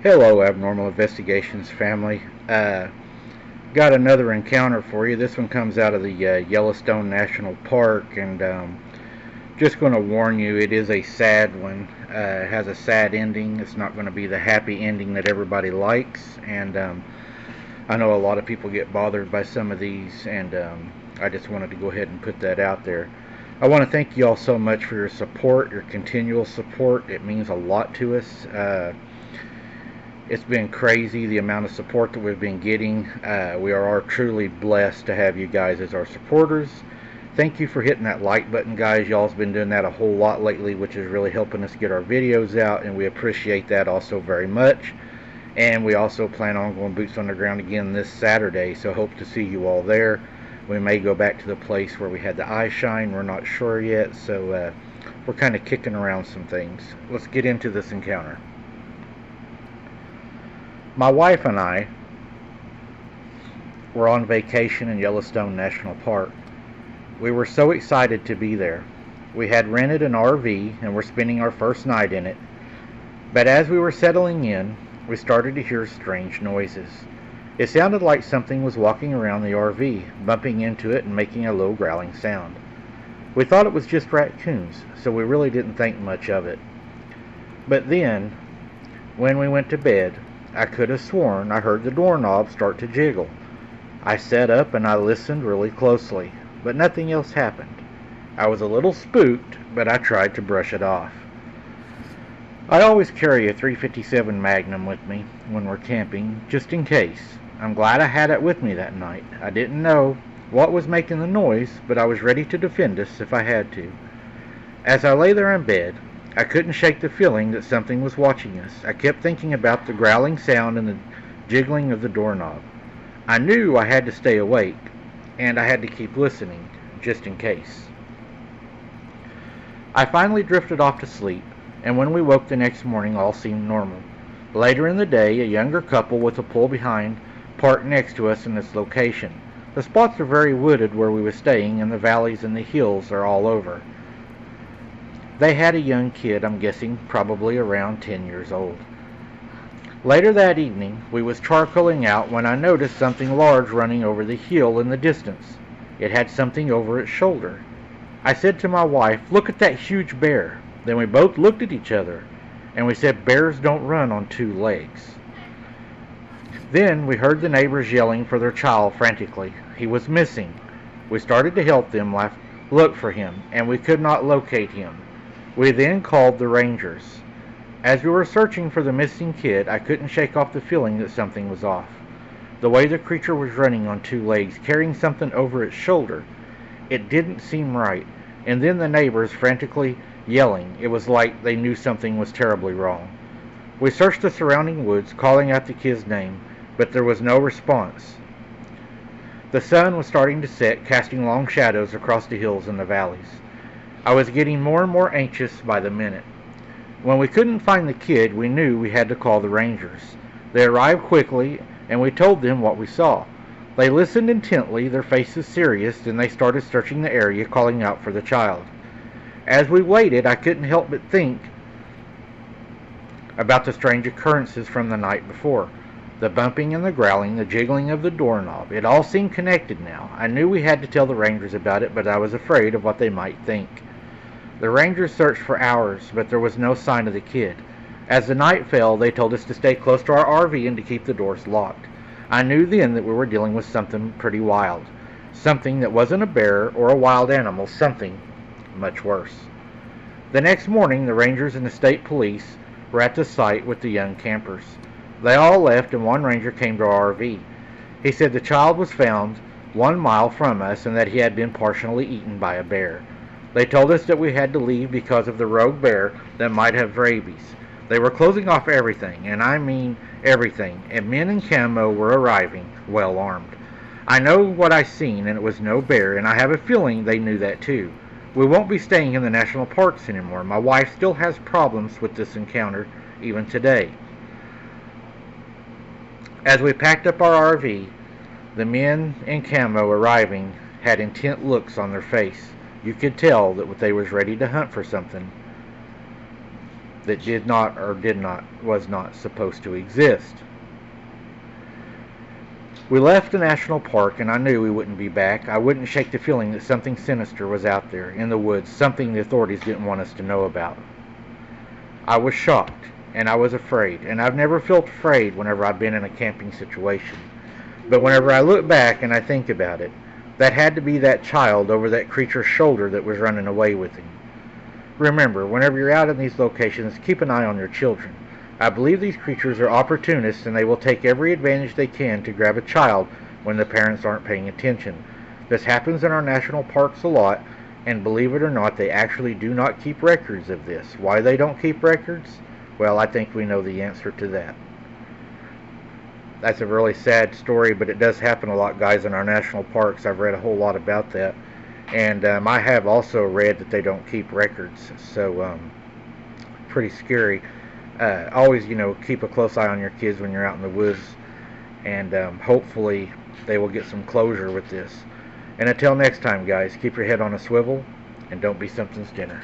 Hello, Abnormal Investigations family. Got another encounter for you. This one comes out of the Yellowstone National Park, and just going to warn you, it is a sad one. It has a sad ending. It's not going to be the happy ending that everybody likes, and I know a lot of people get bothered by some of these, and I just wanted to go ahead and put that out there. I want to thank you all so much for your support, your continual support. It means a lot to us. It's been crazy the amount of support that we've been getting. We are truly blessed to have you guys as our supporters. Thank you for hitting that like button, guys. Y'all's been doing that a whole lot lately, which is really helping us get our videos out, and we appreciate that also very much. And we also plan on going boots on the ground again this Saturday, so hope to see you all there. We may go back to the place where we had the eye shine. We're not sure yet, so we're kind of kicking around some things. Let's get into this encounter. My wife and I were on vacation in Yellowstone National Park. We were so excited to be there. We had rented an RV and were spending our first night in it. But as we were settling in, we started to hear strange noises. It sounded like something was walking around the RV, bumping into it and making a low growling sound. We thought it was just raccoons, so we really didn't think much of it. But then, when we went to bed, I could have sworn I heard the doorknob start to jiggle. I sat up and I listened really closely, but nothing else happened. I was a little spooked, but I tried to brush it off. I always carry a .357 Magnum with me when we're camping, just in case. I'm glad I had it with me that night. I didn't know what was making the noise, but I was ready to defend us if I had to. As I lay there in bed, I couldn't shake the feeling that something was watching us. I kept thinking about the growling sound and the jiggling of the doorknob. I knew I had to stay awake, and I had to keep listening, just in case. I finally drifted off to sleep, and when we woke the next morning, all seemed normal. Later in the day, a younger couple with a pull behind parked next to us in this location. The spots are very wooded where we were staying, and the valleys and the hills are all over. They had a young kid, I'm guessing probably around 10 years old. Later that evening, we was charcoaling out when I noticed something large running over the hill in the distance. It had something over its shoulder. I said to my wife, "Look at that huge bear." Then we both looked at each other, and we said bears don't run on two legs. Then we heard the neighbors yelling for their child frantically. He was missing. We started to help them look for him, and we could not locate him. We then called the rangers. As we were searching for the missing kid, I couldn't shake off the feeling that something was off. The way the creature was running on two legs, carrying something over its shoulder, it didn't seem right. And then the neighbors frantically yelling. It was like they knew something was terribly wrong. We searched the surrounding woods, calling out the kid's name, but there was no response. The sun was starting to set, casting long shadows across the hills and the valleys. I was getting more and more anxious by the minute. When we couldn't find the kid, we knew we had to call the rangers. They arrived quickly, and we told them what we saw. They listened intently, their faces serious, then they started searching the area, calling out for the child. As we waited, I couldn't help but think about the strange occurrences from the night before. The bumping and the growling, the jiggling of the doorknob. It all seemed connected now. I knew we had to tell the rangers about it, but I was afraid of what they might think. The rangers searched for hours, but there was no sign of the kid. As the night fell, they told us to stay close to our RV and to keep the doors locked. I knew then that we were dealing with something pretty wild. Something that wasn't a bear or a wild animal, something much worse. The next morning, the rangers and the state police were at the site with the young campers. They all left, and one ranger came to our RV. He said the child was found 1 mile from us and that he had been partially eaten by a bear. They told us that we had to leave because of the rogue bear that might have rabies. They were closing off everything, and I mean everything, and men in camo were arriving, well armed. I know what I seen, and it was no bear, and I have a feeling they knew that too. We won't be staying in the national parks anymore. My wife still has problems with this encounter, even today. As we packed up our RV, the men in camo arriving had intent looks on their face. You could tell that they was ready to hunt for something. that was not supposed to exist. We left the national park, and I knew we wouldn't be back. I wouldn't shake the feeling that something sinister was out there in the woods, something the authorities didn't want us to know about. I was shocked, and I was afraid, and I've never felt afraid whenever I've been in a camping situation. But whenever I look back and I think about it, that had to be that child over that creature's shoulder that was running away with him. Remember, whenever you're out in these locations, keep an eye on your children. I believe these creatures are opportunists, and they will take every advantage they can to grab a child when the parents aren't paying attention. This happens in our national parks a lot, and believe it or not, they actually do not keep records of this. Why they don't keep records? Well, I think we know the answer to that. That's a really sad story, but it does happen a lot, guys, in our national parks. I've read a whole lot about that. And I have also read that they don't keep records, so pretty scary. Always, keep a close eye on your kids when you're out in the woods, and hopefully they will get some closure with this. And until next time, guys, keep your head on a swivel, and don't be something's dinner.